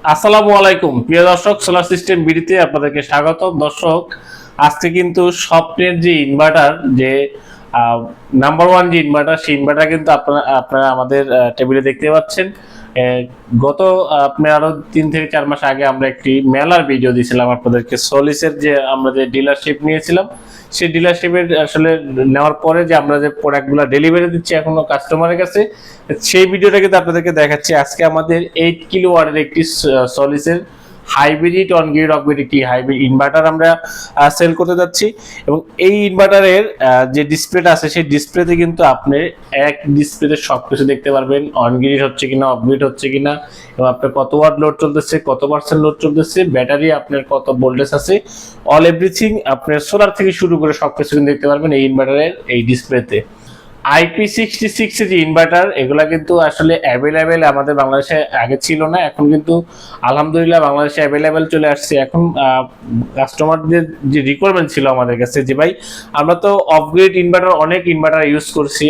আসসালামু আলাইকুম প্রিয় দর্শক, সোলার সিস্টেম বিডিতে আপনাদেরকে স্বাগত। দর্শক, আজকে কিন্তু স্বপ্নের যে ইনভার্টার, যে নাম্বার ওয়ান যে ইনভার্টার, সেই ইনভার্টার কিন্তু আপনারা আমাদের টেবিলে দেখতে পাচ্ছেন। গত আপনার আরো 3 থেকে 4 মাস আগে আমরা একটি মেলার ভিডিও দিয়েছিলাম আপনাদেরকে। সলিসের যে আমরা যে ডিলারশিপ নিয়েছিলাম, সেই ডিলারশিপের আসলে নেওয়ার পরে যে আমরা যে প্রোডাক্টগুলো ডেলিভারি দিচ্ছি এখনো কাস্টমারের কাছে, সেই ভিডিওটা কিন্তু আপনাদেরকে দেখাচ্ছি। আজকে আমাদের 8 কিলো ওয়াটের একটি সলিসের হাইব্রিড অন গ্রিড অফগ্রিড একটি হাইব্রিড ইনভার্টার আমরা সেল করতে যাচ্ছি। এবং এই ইনভার্টারের যে ডিসপ্লেটা আছে, সেই ডিসপ্লেতে কিন্তু আপনি এক ডিসপ্লেতে সবকিছু দেখতে পারবেন, অন গ্রিড হচ্ছে কিনা, অফ গ্রিড হচ্ছে কিনা, এবং আপনার কত ওয়াট লোড চলতেছে, কত পার্সেন্ট লোড চলতেছে, ব্যাটারি আপনার কত ভোল্টেজ আছে, অল এভরিথিং আপনার সোলার থেকে শুরু করে সবকিছু কিন্তু দেখতে পারবেন এই ইনভার্টারের এই ডিসপ্লেতে। IP66 যে ইনভার্টার, এগুলা কিন্তু আসলে অ্যাভেলেবেল আমাদের বাংলাদেশে আগে ছিল না, এখন কিন্তু আলহামদুলিল্লাহ বাংলাদেশে অ্যাভেলেবেল চলে আসছে। এখন কাস্টমারদের যে রিকোয়ারমেন্ট ছিল আমাদের কাছে, যে ভাই আমরা তো অফগ্রেড ইনভার্টার অনেক ইনভার্টার ইউজ করছি,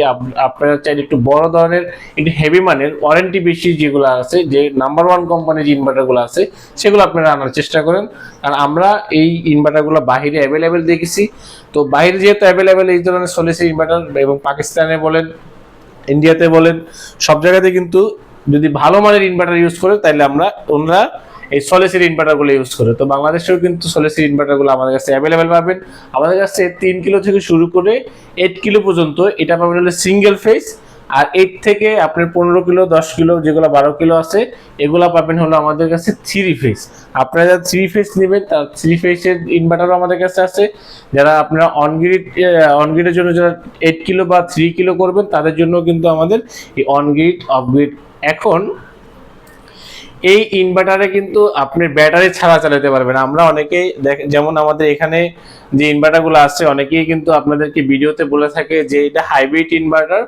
আপনারা চাইলে একটু বড় ধরনের, একটু হেভি মানের, ওয়ারেন্টি বেশি যেগুলো আছে, যে নাম্বার ওয়ান কোম্পানির যে ইনভার্টারগুলো আছে, সেগুলো আপনারা আনার চেষ্টা করেন। কারণ আমরা এই ইনভার্টারগুলো বাহিরে অ্যাভেলেবেল দেখেছি। তো বাইরে যেহেতু অ্যাভেলেবেল এই ধরনের সলিসের ইনভার্টার, এবং পাকিস্তানে বলেন, ইন্ডিয়াতে বলেন, সব জায়গাতে কিন্তু যদি ভালো মানের ইনভার্টার ইউজ করে, তাহলে ওনারা এই সলিসের ইনভার্টারগুলো ইউজ করে। তো বাংলাদেশেও কিন্তু সলিসের ইনভার্টারগুলো আমাদের কাছে অ্যাভেলেবেল পাবেন। আমাদের কাছে 3 কিলো থেকে শুরু করে 8 কিলো পর্যন্ত এটা পাবেন হলো সিঙ্গেল ফেজ। আর 8 থেকে আপনার 15 কিলো, 10 কিলো, যেগুলো 12 কিলো আছে, এগুলো পাবেন হলো আমাদের কাছে 3 ফেজ। আপনারা যারা 3 ফেজ নেবেন, তার 3 ফেজের ইনভার্টারও আমাদের কাছে আছে। যারা আপনারা অনগ্রিডের জন্য যারা 8 কিলো বা 3 কিলো করবেন, তাদের জন্য কিন্তু আমাদের এই অনগ্রিড অফগ্রিড। এখন এই ইনভার্টারে কিন্তু আপনি ব্যাটারি ছাড়া চালাতে পারবেন। আমরা অনেকেই যেমন আমাদের এখানে যে ইনভার্টারগুলো আছে, অনেকেই কিন্তু আপনাদেরকে ভিডিওতে বলে থাকে যে এটা হাইব্রিড ইনভার্টার,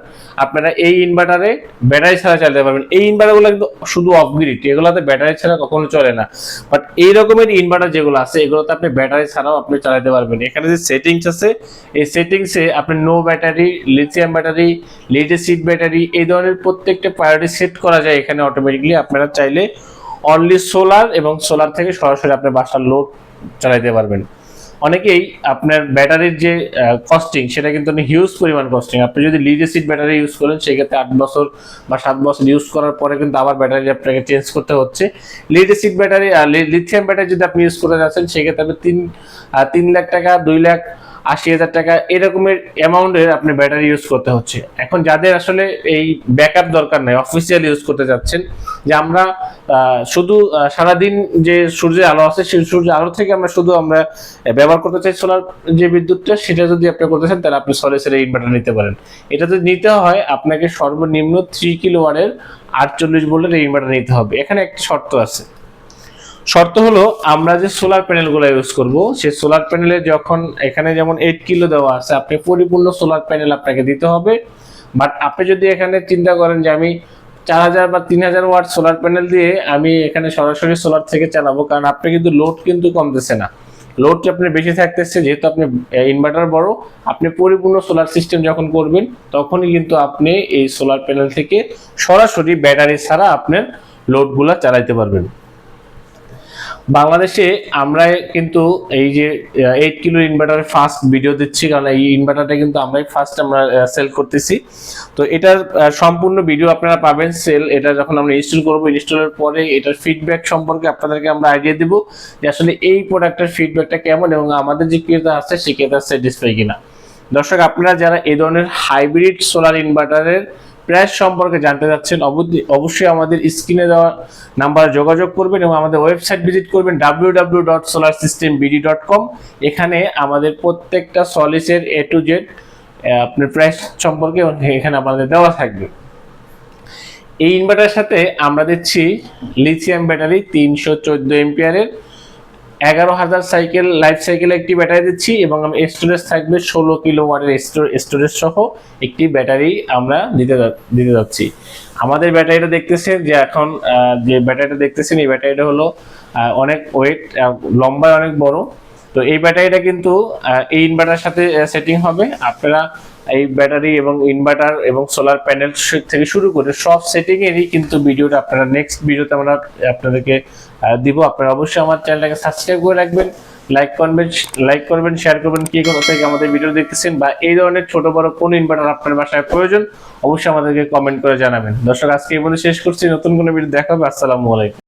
আপনারা এই ইনভার্টারে ব্যাটারি ছাড়া চালাতে পারবেন। এই ইনভার্টারগুলো কিন্তু শুধু অফগ্রিড, এগুলোতে ব্যাটারি ছাড়া কখনো চলে না। বাট এই রকমের ইনভার্টার যেগুলো আছে, এগুলোতে আপনি ব্যাটারি ছাড়াও আপনি চালাতে পারবেন। এখানে যে সেটিংস আছে, এই সেটিংসে আপনি no battery, lithium battery, lead acid battery, এই ধরনের প্রত্যেকটা প্রায়োরিটি সেট করা যায় এখানে অটোমেটিকলি। আপনারা চাইলে অনলি সোলার এবং সোলার থেকে সরাসরি আপনার বাসার লোড চালাইতে পারবেন। অনেকেই আপনার ব্যাটারির যে কস্টিং, সেটা কিন্তু হিউজ পরিমাণ কস্টিং। আপনি যদি লিড অ্যাসিড ব্যাটারি ইউজ করেন, সেক্ষেত্রে 8 বছর বা 7 বছর ইউজ করার পরে কিন্তু আবার ব্যাটারি আপনাকে চেঞ্জ করতে হচ্ছে। লিড অ্যাসিড ব্যাটারি আর লিথিয়াম ব্যাটারি যদি আপনি ইউজ করে যাচ্ছেন, সেক্ষেত্রে আপনি 3 লাখ টাকা, 2,80,000 টাকা এরকমের অ্যামাউন্টের আপনি ব্যাটারি ইউজ করতে হচ্ছে। এখন যাদের আসলে এই ব্যাকআপ দরকার নাই, অফিসিয়াল ইউজ করতে যাচ্ছেন, যে আমরা শুধু সারাদিন যে সূর্যের আলো আছে, সেই সূর্যের আলো থেকে আমরা ব্যবহার করতে চাই সোলার যে বিদ্যুৎটা, সেটা যদি আপনি করতে চান, তাহলে আপনি সলিসের ইনভার্টার নিতে পারেন। এটা যদি নিতে হয়, আপনাকে সর্বনিম্ন 3 কিলো ওয়াটের 48 ভোল্টের ইনভার্টার নিতে হবে। এখানে একটা শর্ত আছে। শর্ত হলো, আমরা যে সোলার প্যানেলগুলো ইউজ করব, সেই সোলার প্যানেলে যখন এখানে যেমন 8 কিলো দেওয়া আছে, আপনি পরিপূর্ণ সোলার প্যানেল আপনাকে দিতে হবে। বাট আপনি যদি এখানে চিন্তা করেন যে আমি 4,000 বা 3,000 ওয়াট সোলার প্যানেল দিয়ে আমি এখানে সরাসরি সোলার থেকে চালাবো, কারণ আপনি কিন্তু লোড কিন্তু কমতেছে না, লোড আপনার বেশি থাকতেছে। যেহেতু আপনি ইনভার্টার বড়, আপনি পরিপূর্ণ সোলার সিস্টেম যখন করবেন, তখনই কিন্তু আপনি এই সোলার প্যানেল থেকে সরাসরি ব্যাটারি ছাড়া আপনার লোডগুলো চালাইতে পারবেন। বাংলাদেশে আমরা কিন্তু এই যে 8 কিলো ইনভার্টারের ফার্স্ট ভিডিও দিচ্ছি, কারণ এই ইনভার্টারটা কিন্তু আমরাই ফার্স্ট আমরা সেল করতেছি। তো এটার সম্পূর্ণ ভিডিও আপনারা পাবেন এটা যখন আমরা ইনস্টল করব, ইনস্টলের পরে এটার ফিডব্যাক সম্পর্কে আপনাদেরকে আমরা আইডিয়া দেব, যে আসলে এই প্রোডাক্টের ফিডব্যাকটা কেমন, এবং আমাদের যে ক্রেতা আছে সেই ক্রেতা স্যাটিসফাই কিনা। দর্শক, আপনারা যারা এই ধরনের হাইব্রিড সোলার ইনভার্টারের প্রাইস সম্পর্কে জানতে চাচ্ছেন, অবশ্যই আমাদের স্ক্রিনে দেওয়া নাম্বারে যোগাযোগ করবেন এবং আমাদের ওয়েবসাইট ভিজিট করবেন www.solarsystembd.com। এখানে আমাদের প্রত্যেকটা সলিসের A to Z আপনার প্রাইস সম্পর্কে এখানে আমাদের দেওয়া থাকবে। এই ইনভার্টারের সাথে আমরা দিচ্ছি lithium battery 314 এম্পিয়ারের 11,000 cycle life cycle একটি ব্যাটারি দিচ্ছি, এবং স্টোরেজ থাকবে 16 কিলো ওয়াটের স্টোরেজ সহ একটি ব্যাটারি আমরা দিতে যাচ্ছি। আমাদের ব্যাটারিটা দেখতেছেন, যে এখন যে ব্যাটারিটা দেখতেছেন, এই ব্যাটারিটা হলো অনেক ওয়েট, লম্বায় অনেক বড়। তো এই ব্যাটারিটা কিন্তু এই ইনভার্টারের সাথে সেটিং হবে। আপনারা এই ব্যাটারি এবং ইনভার্টার এবং সোলার প্যানেল থেকে শুরু করে সব সেটিং এরই কিন্তু ভিডিওটা আপনারা নেক্সট ভিডিওতে আমরা আপনাদেরকে দিব। আপনারা অবশ্যই আমার চ্যানেলটাকে সাবস্ক্রাইব করে রাখবেন, লাইক করবেন, শেয়ার করবেন কে কোথা থেকে আমাদের ভিডিও দেখতেছেন, বা এই ধরনের ছোট বড় কোন ইনভার্টার আপনার বাসায় প্রয়োজন অবশ্যই আমাদেরকে কমেন্ট করে জানাবেন। দর্শক, আজকে এই পর্যন্ত শেষ করছি, নতুন কোনো ভিডিও দেখা হবে। আসসালামু আলাইকুম।